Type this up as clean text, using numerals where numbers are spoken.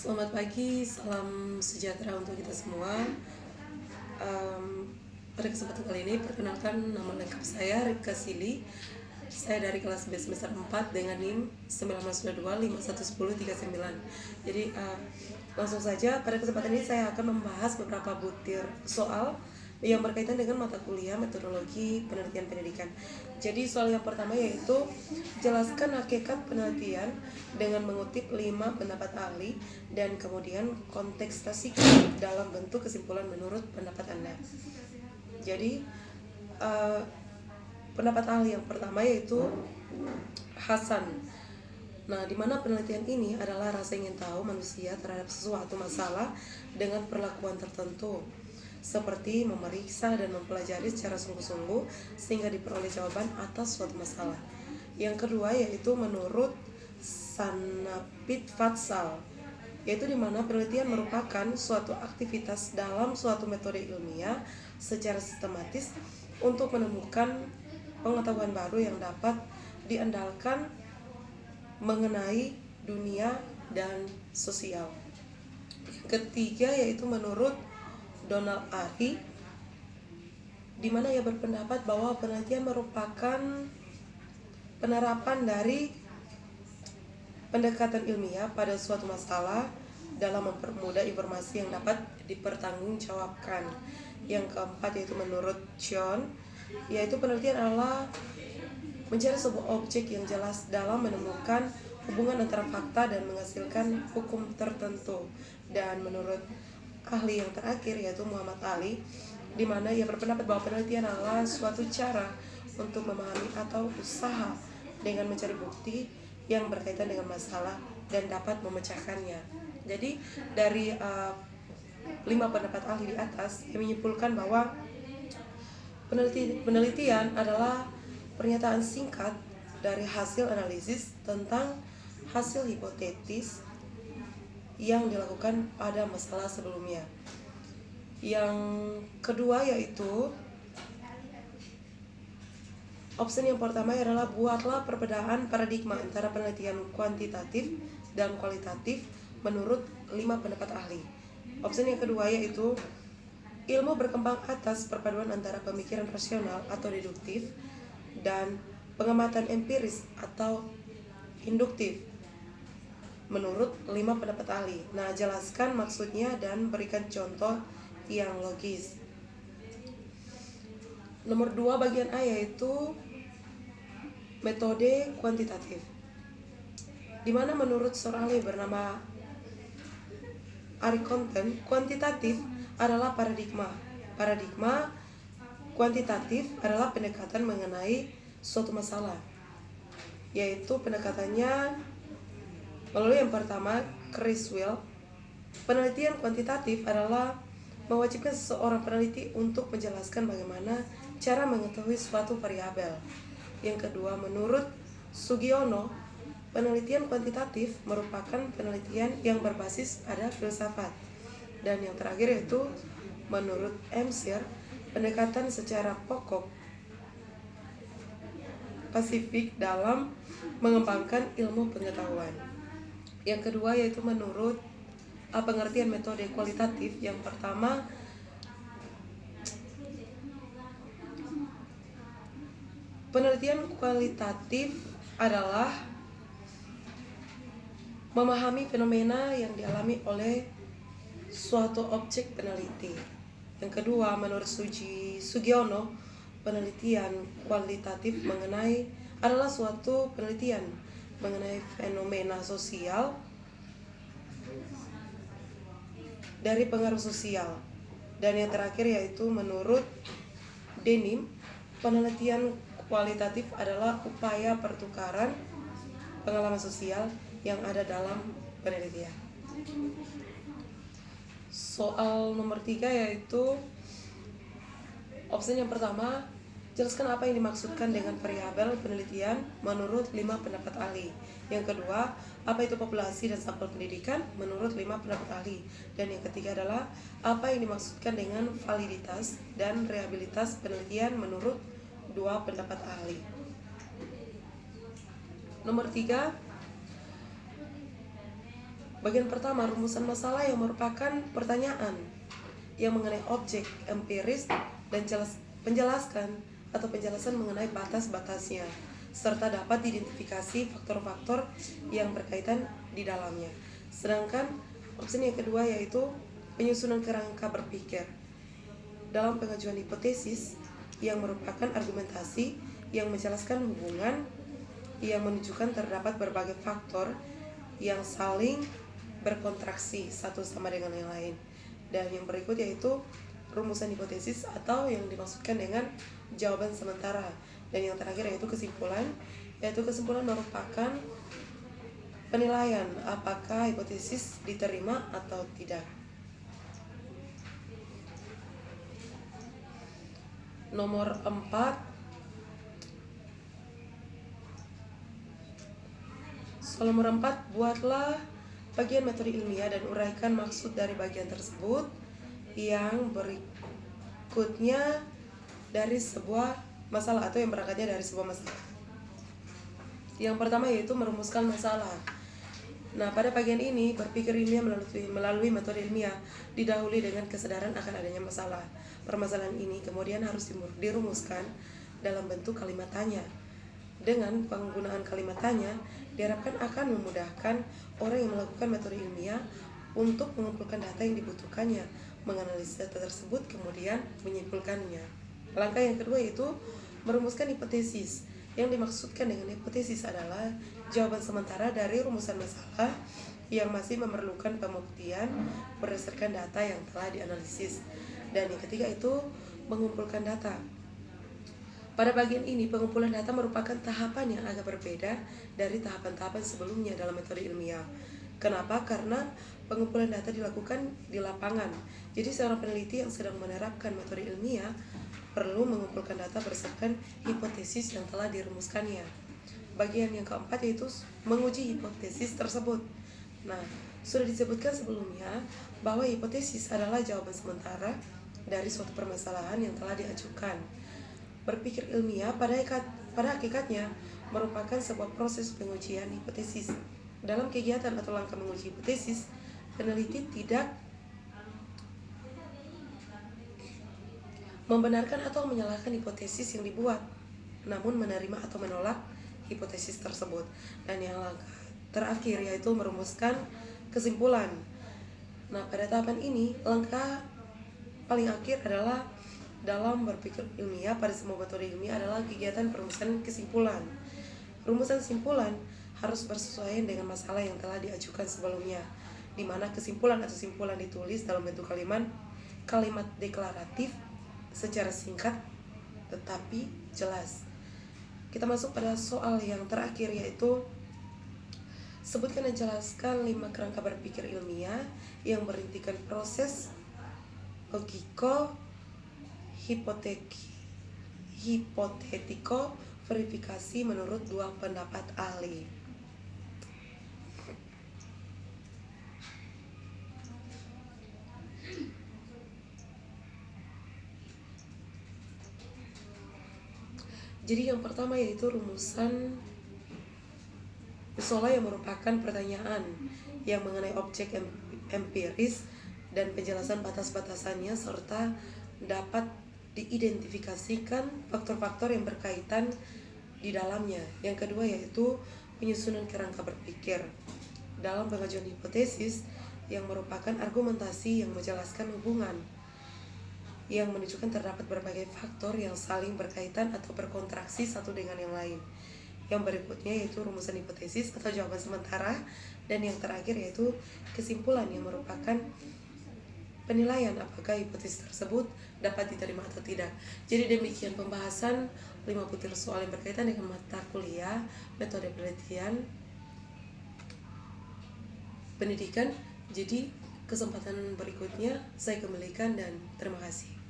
Selamat pagi, salam sejahtera untuk kita semua. Pada kesempatan kali ini, perkenalkan nama lengkap saya Ripka Sili. Saya dari kelas B semester 4 dengan NIM 1922511039. Jadi langsung saja pada kesempatan ini saya akan membahas beberapa butir soal yang berkaitan dengan mata kuliah metodologi penelitian pendidikan. Jadi soal yang pertama yaitu jelaskan hakikat penelitian dengan mengutip 5 pendapat ahli dan kemudian kontekstasikan dalam bentuk kesimpulan menurut pendapat Anda. Jadi pendapat ahli yang pertama yaitu Hasan. Nah, di mana penelitian ini adalah rasa ingin tahu manusia terhadap sesuatu masalah dengan perlakuan tertentu, seperti memeriksa dan mempelajari secara sungguh-sungguh sehingga diperoleh jawaban atas suatu masalah. Yang kedua yaitu menurut Sanapit Fatsal, yaitu di mana penelitian merupakan suatu aktivitas dalam suatu metode ilmiah secara sistematis untuk menemukan pengetahuan baru yang dapat diandalkan mengenai dunia dan sosial. Yang ketiga yaitu menurut Donald Ari, di mana ia berpendapat bahwa penelitian merupakan penerapan dari pendekatan ilmiah pada suatu masalah dalam mempermudah informasi yang dapat dipertanggungjawabkan. Yang keempat yaitu menurut John, yaitu penelitian adalah mencari sebuah objek yang jelas dalam menemukan hubungan antara fakta dan menghasilkan hukum tertentu. Dan menurut ahli yang terakhir yaitu Muhammad Ali, di mana ia berpendapat bahwa penelitian adalah suatu cara untuk memahami atau usaha dengan mencari bukti yang berkaitan dengan masalah dan dapat memecahkannya. Jadi dari 5 pendapat ahli di atas yang menyimpulkan bahwa penelitian adalah pernyataan singkat dari hasil analisis tentang hasil hipotetis yang dilakukan pada masalah sebelumnya. Yang kedua yaitu opsi yang pertama adalah buatlah perbedaan paradigma antara penelitian kuantitatif dan kualitatif menurut 5 pendapat ahli. Opsi yang kedua yaitu ilmu berkembang atas perpaduan antara pemikiran rasional atau deduktif dan pengamatan empiris atau induktif menurut 5 pendapat ahli. Nah, jelaskan maksudnya dan berikan contoh yang logis. Nomor 2 bagian A yaitu metode kuantitatif, di mana menurut seorang ahli bernama Ari Content, kuantitatif adalah paradigma. Paradigma kuantitatif adalah pendekatan mengenai suatu masalah, yaitu pendekatannya melalui yang pertama, Criswell. Penelitian kuantitatif adalah mewajibkan seseorang peneliti untuk menjelaskan bagaimana cara mengetahui suatu variabel. Yang kedua, menurut Sugiono, penelitian kuantitatif merupakan penelitian yang berbasis pada filsafat. Dan yang terakhir yaitu menurut Amsir, pendekatan secara pokok pasifik dalam mengembangkan ilmu pengetahuan. Yang kedua yaitu menurut pengertian metode kualitatif. Yang pertama, penelitian kualitatif adalah memahami fenomena yang dialami oleh suatu objek peneliti. Yang kedua, menurut Sugiono, penelitian kualitatif adalah suatu penelitian mengenai fenomena sosial dari pengaruh sosial. Dan yang terakhir yaitu menurut Denim, penelitian kualitatif adalah upaya pertukaran pengalaman sosial yang ada dalam penelitian. Soal nomor 3 yaitu opsi yang pertama, jelaskan apa yang dimaksudkan dengan variabel penelitian menurut 5 pendapat ahli. Yang kedua, apa itu populasi dan sampel pendidikan menurut 5 pendapat ahli. Dan yang ketiga adalah apa yang dimaksudkan dengan validitas dan reliabilitas penelitian menurut 2 pendapat ahli. Nomor 3, Bagian pertama, rumusan masalah yang merupakan pertanyaan yang mengenai objek empiris dan penjelasan mengenai batas-batasnya, serta dapat diidentifikasi faktor-faktor yang berkaitan di dalamnya. Sedangkan opsi yang kedua yaitu penyusunan kerangka berpikir dalam pengajuan hipotesis yang merupakan argumentasi yang menjelaskan hubungan yang menunjukkan terdapat berbagai faktor yang saling berkontraksi satu sama dengan yang lain. Dan yang berikut yaitu rumusan hipotesis atau yang dimaksudkan dengan jawaban sementara. Dan yang terakhir yaitu kesimpulan, merupakan penilaian apakah hipotesis diterima atau tidak. Nomor 4, soal nomor 4, buatlah bagian metode ilmiah dan uraikan maksud dari bagian tersebut yang berikutnya dari sebuah masalah atau yang berangkatnya dari sebuah masalah. Yang pertama yaitu merumuskan masalah. Nah, pada bagian ini berpikir ilmiah melalui metode ilmiah didahului dengan kesadaran akan adanya masalah. Permasalahan ini kemudian harus dirumuskan dalam bentuk kalimat tanya. Dengan penggunaan kalimat tanya diharapkan akan memudahkan orang yang melakukan metode ilmiah untuk mengumpulkan data yang dibutuhkannya, menganalisis data tersebut, kemudian menyimpulkannya. Langkah yang kedua yaitu merumuskan hipotesis. Yang dimaksudkan dengan hipotesis adalah jawaban sementara dari rumusan masalah yang masih memerlukan pembuktian berdasarkan data yang telah dianalisis. Dan yang ketiga itu mengumpulkan data. Pada bagian ini, pengumpulan data merupakan tahapan yang agak berbeda dari tahapan-tahapan sebelumnya dalam metode ilmiah. Kenapa? Karena pengumpulan data dilakukan di lapangan. Jadi seorang peneliti yang sedang menerapkan metode ilmiah perlu mengumpulkan data berdasarkan hipotesis yang telah dirumuskannya. Bagian yang keempat yaitu menguji hipotesis tersebut. Nah, sudah disebutkan sebelumnya bahwa hipotesis adalah jawaban sementara dari suatu permasalahan yang telah diajukan. Berpikir ilmiah pada hakikatnya merupakan sebuah proses pengujian hipotesis. Dalam kegiatan atau langkah menguji hipotesis, peneliti tidak membenarkan atau menyalahkan hipotesis yang dibuat, namun menerima atau menolak hipotesis tersebut. Dan yang langkah terakhir yaitu merumuskan kesimpulan. Nah, pada tahapan ini, langkah paling akhir adalah dalam berpikir ilmiah pada semua metode ilmiah adalah kegiatan perumusan kesimpulan. Rumusan kesimpulan harus bersesuaian dengan masalah yang telah diajukan sebelumnya, di mana kesimpulan atau simpulan ditulis dalam bentuk kalimat deklaratif secara singkat tetapi jelas. Kita masuk pada soal yang terakhir yaitu sebutkan dan jelaskan 5 kerangka berpikir ilmiah yang berintikan proses hipotetiko verifikasi menurut 2 pendapat ahli. Jadi yang pertama yaitu rumusan soal yang merupakan pertanyaan yang mengenai objek empiris dan penjelasan batas-batasannya serta dapat diidentifikasikan faktor-faktor yang berkaitan di dalamnya. Yang kedua yaitu penyusunan kerangka berpikir dalam pengajuan hipotesis yang merupakan argumentasi yang menjelaskan hubungan yang menunjukkan terdapat berbagai faktor yang saling berkaitan atau berkontraksi satu dengan yang lain. Yang berikutnya yaitu rumusan hipotesis atau jawaban sementara, dan yang terakhir yaitu kesimpulan yang merupakan penilaian apakah hipotesis tersebut dapat diterima atau tidak. Jadi demikian pembahasan 5 butir soal yang berkaitan dengan mata kuliah metode penelitian pendidikan. Jadi kesempatan berikutnya saya kembalikan dan terima kasih.